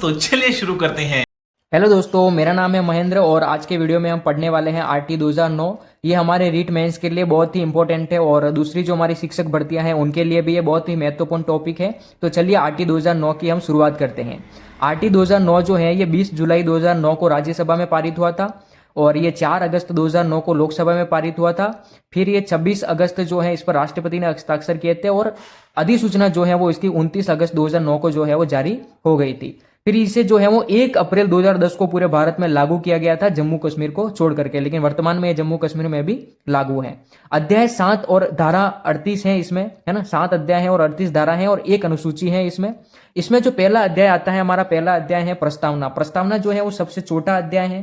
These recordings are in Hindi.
तो चलिए शुरू करते हैं। हेलो दोस्तों, मेरा नाम है महेंद्र और आज के वीडियो में हम पढ़ने वाले हैं आरटी 2009। ये हमारे रीट मेंस के लिए बहुत ही इंपॉर्टेंट है और दूसरी जो हमारी शिक्षक भर्तियां हैं उनके लिए भी ये बहुत ही महत्वपूर्ण टॉपिक है। तो चलिए आरटी 2009 की हम शुरुआत करते हैं। आरटी 2009 जो है ये 20 जुलाई 2009 को राज्यसभा में पारित हुआ था और ये 4 अगस्त 2009 को लोकसभा में पारित हुआ था। फिर ये 26 अगस्त जो है इस पर राष्ट्रपति ने हस्ताक्षर किए थे और अधिसूचना जो है वो इसकी 29 अगस्त 2009 को जो है वो जारी हो गई थी। फिर इसे जो है वो 1 अप्रैल 2010 को पूरे भारत में लागू किया गया था, जम्मू कश्मीर को छोड़ करके, लेकिन वर्तमान में ये जम्मू कश्मीर में भी लागू है। अध्याय 7 और धारा 38 है इसमें, है ना। 7 अध्याय है और 38 धारा है और 1 अनुसूची है इसमें। इसमें जो पहला अध्याय आता है, हमारा पहला अध्याय है प्रस्तावना। प्रस्तावना जो है वो सबसे छोटा अध्याय है।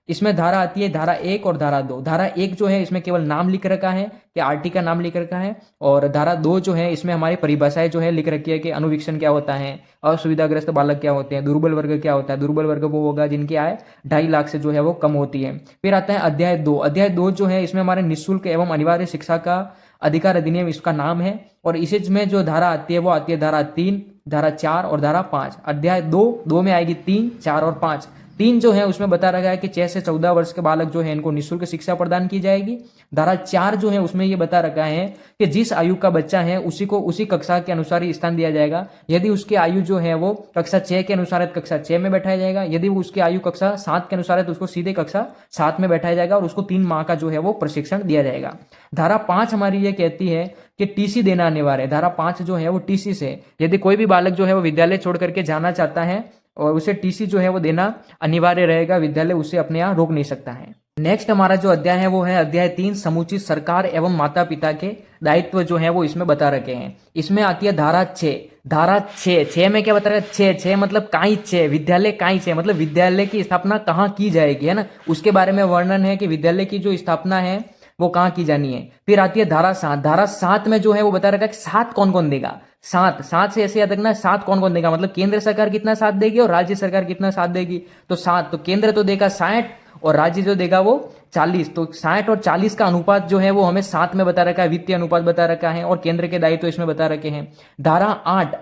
इसमें धारा आती है धारा 1 और धारा 2। धारा 1 जो है इसमें केवल नाम लिख रखा है कि आरटी का नाम लिख रखा है, और धारा 2 जो है इसमें हमारी परिभाषाएं जो है लिख रखी है कि अनुवीक्षण क्या होता है, असुविधाग्रस्त बालक क्या होते हैं, दुर्बल वर्ग क्या होता है। दुर्बल वर्ग वो होगा जिनकी आय 2.5 लाख से जो है वो कम होती है। फिर आता है अध्याय 2। अध्याय 2 जो है इसमें हमारे निःशुल्क एवं अनिवार्य शिक्षा का अधिकार अधिनियम इसका नाम है, और इसी में जो धारा आती है वो आती है धारा 3, धारा 4 और धारा 5। अध्याय 2 में आएगी 3, 4 और 5। 3 जो है उसमें बता रखा है कि 6 से 14 वर्ष के बालक जो है इनको निःशुल्क शिक्षा प्रदान की जाएगी। धारा 4 जो है उसमें ये बता रखा है कि जिस आयु का बच्चा है उसी को उसी कक्षा के अनुसार ही स्थान दिया जाएगा। यदि उसकी आयु जो है वो कक्षा 6 के अनुसार है तो कक्षा 6 में बैठाया जाएगा। यदि वो उसकी आयु कक्षा 7 के अनुसार है तो उसको सीधे कक्षा 7 में बैठाया जाएगा और उसको 3 माह का जो है वो प्रशिक्षण दिया जाएगा। धारा 5 हमारी ये कहती है कि टीसी देना अनिवार्य है। धारा 5 जो है वो टीसी से, यदि कोई भी बालक जो है वो विद्यालय छोड़ करके जाना चाहता है और उसे टीसी जो है वो देना अनिवार्य रहेगा, विद्यालय उसे अपने यहाँ रोक नहीं सकता है। नेक्स्ट हमारा जो अध्याय है वो है अध्याय 3, समुचित सरकार एवं माता पिता के दायित्व जो है वो इसमें बता रखे हैं। इसमें आती है धारा 6। धारा 6 में क्या बता रहा है? 6 मतलब काई 6, विद्यालय काई 6 मतलब विद्यालय की स्थापना कहाँ की जाएगी, है ना। उसके बारे में वर्णन है कि विद्यालय की जो स्थापना है वो कहाँ की जानी है। फिर आती है धारा 7। धारा 7 में जो है वो बता रखा है कि 7 कौन कौन देगा। 7 से ऐसे याद रखना, 7 कौन कौन देगा मतलब केंद्र सरकार कितना साथ देगी और राज्य सरकार कितना साथ देगी। तो 7 तो केंद्र तो देगा 60 और राज्य जो देगा वो 40। तो 60 और 40 का अनुपात जो है वो हमें 7 में बता रखा है, वित्तीय अनुपात बता रखा है, और केंद्र के दायित्व इसमें बता रखे हैं। धारा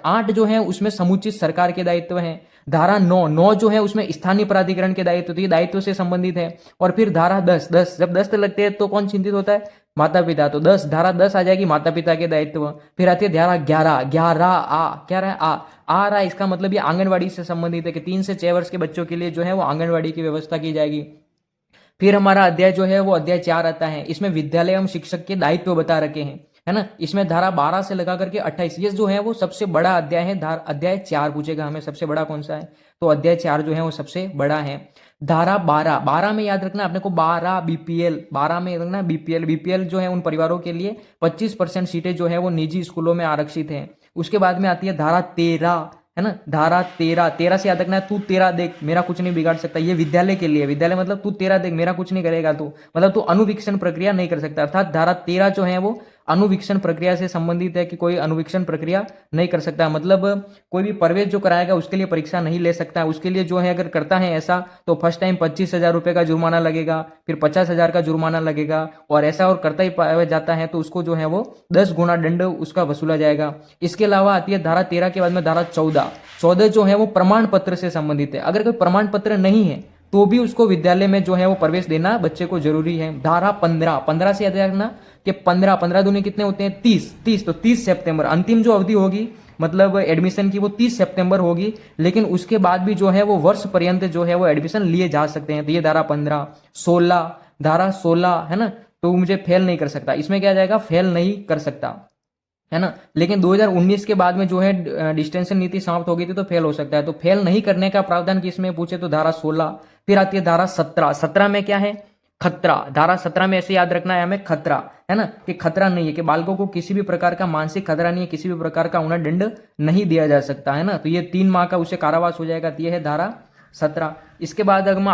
8 जो है उसमें समुचित सरकार के दायित्व है। धारा 9 जो है उसमें स्थानीय प्राधिकरण के दायित्व, तो ये दायित्व से संबंधित है। और फिर धारा 10 जब 10 लगते हैं तो कौन चिंतित होता है? माता पिता। तो धारा 10 आ जाएगी माता पिता के दायित्व। फिर आती है धारा 11 आ रहा, इसका मतलब ये आंगनवाड़ी से संबंधित है कि 3 से 6 वर्ष के बच्चों के लिए जो है वो आंगनवाड़ी की व्यवस्था की जाएगी। फिर हमारा अध्याय जो है वो अध्याय 4 आता है। इसमें विद्यालय एवं शिक्षक के दायित्व बता रखे हैं, है ना। इसमें धारा 12 से लगा करके 28, ये जो है वो सबसे बड़ा अध्याय है। अध्याय 4 पूछेगा हमें सबसे बड़ा कौन सा है, तो अध्याय 4 जो है वो सबसे बड़ा है। धारा 12 में याद रखना अपने को 12 बीपीएल, 12 में रखना बीपीएल जो है उन परिवारों के लिए 25% सीटें जो है वो निजी स्कूलों में आरक्षित है। उसके बाद में आती है धारा 13, है ना। धारा 13 से याद रखना है तू तेरा देख मेरा कुछ नहीं बिगाड़ सकता। ये विद्यालय के लिए, विद्यालय मतलब तू तेरा देख मेरा कुछ नहीं करेगा तू, मतलब तू अनुवीक्षण प्रक्रिया नहीं कर सकता। अर्थात धारा 13 जो है वो अनुवीक्षण प्रक्रिया से संबंधित है कि कोई अनुवीक्षण प्रक्रिया नहीं कर सकता, मतलब कोई भी प्रवेश जो कराएगा उसके लिए परीक्षा नहीं ले सकता है। उसके लिए जो है अगर करता है ऐसा तो फर्स्ट टाइम 25,000 रुपये का जुर्माना लगेगा, फिर 50,000 का जुर्माना लगेगा, और ऐसा और करता ही पाया जाता है तो उसको जो है वो 10 गुना दंड उसका वसूला जाएगा। इसके अलावा आती है धारा 13 के बाद में धारा 14 जो है वो प्रमाण पत्र से संबंधित है। अगर कोई प्रमाण पत्र नहीं है तो भी उसको विद्यालय में जो है वो प्रवेश देना बच्चे को जरूरी है। धारा 15 से याद रखना कि 15 दूनी कितने होते हैं? 30 तो 30 सितंबर अंतिम जो अवधि होगी मतलब एडमिशन की वो 30 सितंबर होगी, लेकिन उसके बाद भी जो है वो वर्ष पर्यंत जो है वो एडमिशन लिए जा सकते हैं। तो ये धारा 15। 16 धारा 16 है ना, तो मुझे फेल नहीं कर सकता, इसमें क्या जाएगा? फेल नहीं कर सकता, है ना। लेकिन 2019 के बाद में जो है डिस्टेंशन नीति समाप्त हो गई थी तो फेल हो सकता है। तो फेल नहीं करने का प्रावधान किसमें पूछे तो धारा 16। फिर आती है धारा 17 में क्या है? खतरा। धारा 17 में ऐसे याद रखना है हमें खतरा, है ना, कि खतरा नहीं है, कि बालकों को किसी भी प्रकार का मानसिक खतरा नहीं है, किसी भी प्रकार का उन्हें दंड नहीं दिया जा सकता, है ना। तो ये 3 माह का उसे कारावास हो जाएगा। तो ये है धारा 17। इसके बाद अगर हम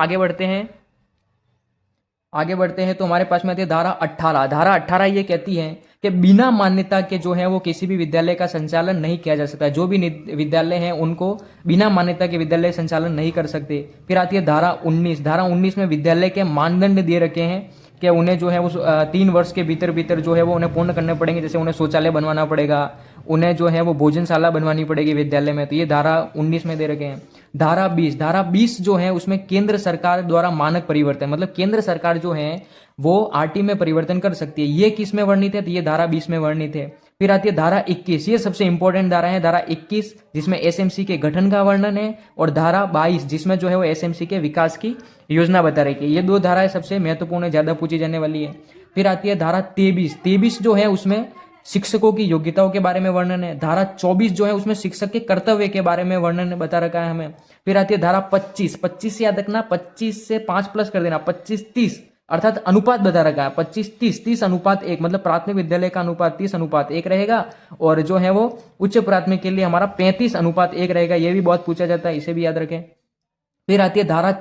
आगे बढ़ते हैं तो हमारे पास में आती है धारा 18। धारा 18 ये कहती है कि बिना मान्यता के जो है वो किसी भी विद्यालय का संचालन नहीं किया जा सकता। जो भी विद्यालय हैं उनको बिना मान्यता के विद्यालय संचालन नहीं कर सकते। फिर आती है धारा 19। धारा 19 में विद्यालय के मानदंड दिए रखे हैं कि उन्हें जो है वो 3 वर्ष के भीतर जो है वो उन्हें पूर्ण करने पड़ेंगे। जैसे उन्हें शौचालय बनवाना पड़ेगा, उन्हें जो है वो भोजनशाला बनवानी पड़ेगी विद्यालय में। तो ये धारा 19 में दे रखे हैं। धारा 20 जो है उसमें केंद्र सरकार द्वारा मानक परिवर्तन, मतलब केंद्र सरकार जो है वो आरटी में परिवर्तन कर सकती है। ये किस में वर्णित है? तो ये धारा 20 में वर्णित है। फिर आती है धारा 21, ये सबसे इंपॉर्टेंट धारा है, धारा 21 जिसमें एसएमसी के गठन का वर्णन है, और धारा 22 जिसमें जो है वो एसएमसी के विकास की योजना बता रही है। ये दो धाराएं सबसे महत्वपूर्ण है, ज्यादा पूछी जाने वाली है। फिर आती है धारा 23 जो है उसमें शिक्षकों की योग्यताओं के बारे में वर्णन है। धारा 24 जो है उसमें शिक्षक के कर्तव्य के बारे में वर्णन बता रखा है हमें। फिर आती है धारा 25 से याद रखना, 25 से 5 प्लस कर देना, 25-30 अर्थात अनुपात बता रखा है, 25-30 अनुपात 1, मतलब प्राथमिक विद्यालय का अनुपात 30 अनुपात 1 रहेगा, और जो है वो उच्च प्राथमिक के लिए हमारा 35 अनुपात 1 रहेगा। ये भी बहुत पूछा जाता है, इसे भी याद रखें। फिर आती है धारा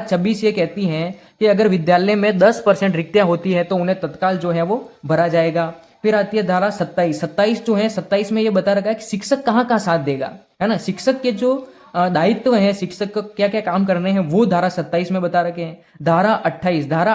26 ये कहती है कि अगर विद्यालय में 10% रिक्तियां होती है तो उन्हें तत्काल जो है वो भरा जाएगा। फिर आती है धारा 27 जो है, 27 में ये बता रखा है कि शिक्षक कहाँ कहाँ साथ देगा, है ना, शिक्षक के जो दायित्व है, शिक्षक को क्या क्या काम करने हैं, वो धारा 27 में बता रखे हैं। धारा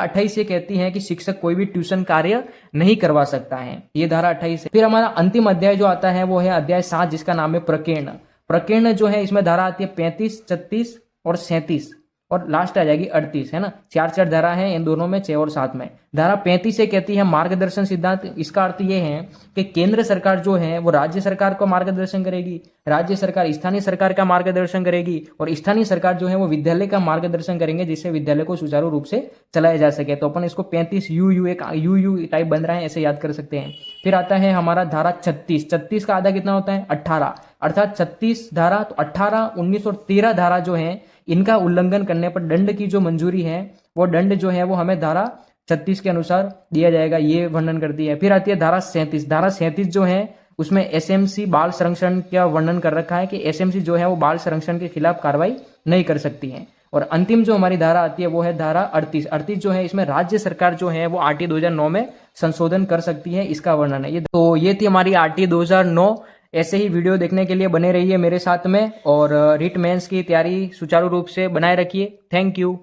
28 ये कहती है कि शिक्षक कोई भी ट्यूशन कार्य नहीं करवा सकता है, ये धारा 28 है। फिर हमारा अंतिम अध्याय जो आता है वो है अध्याय 7 जिसका नाम है प्रकीर्ण जो है, इसमें धारा आती है 35, 36 और 37, और लास्ट आ जाएगी 38, है ना। 4 धारा है इन दोनों में, 6 और 7 में। धारा 35 से कहती है मार्गदर्शन सिद्धांत। इसका अर्थ ये है कि केंद्र सरकार जो है वो राज्य सरकार को मार्गदर्शन करेगी, राज्य सरकार स्थानीय सरकार का मार्गदर्शन करेगी, और स्थानीय सरकार जो है वो विद्यालय का मार्गदर्शन करेंगे, जिससे विद्यालय को सुचारू रूप से चलाया जा सके। तो अपन इसको 35 यू एक यू टाइप बन रहा है, ऐसे याद कर सकते हैं। फिर आता है हमारा धारा 36 का आधा कितना होता है? 18, अर्थात 36 धारा तो 18, 19 और 13 धारा जो है इनका उल्लंघन करने पर दंड की जो मंजूरी है, वो दंड जो है वो हमें धारा 36 के अनुसार दिया जाएगा, ये वर्णन करती है। फिर आती है धारा 37 जो है उसमें एसएमसी बाल संरक्षण का वर्णन कर रखा है कि एसएमसी जो है वो बाल संरक्षण के खिलाफ कार्रवाई नहीं कर सकती है। और अंतिम जो हमारी धारा आती है वो है धारा 38 जो है, इसमें राज्य सरकार जो है वो आरटी 2009 में संशोधन कर सकती है, इसका वर्णन है ये। तो ये थी हमारी आरटी 2009। ऐसे ही वीडियो देखने के लिए बने रहिए मेरे साथ में, और रिट मेंस की तैयारी सुचारू रूप से बनाए रखिए। Thank you.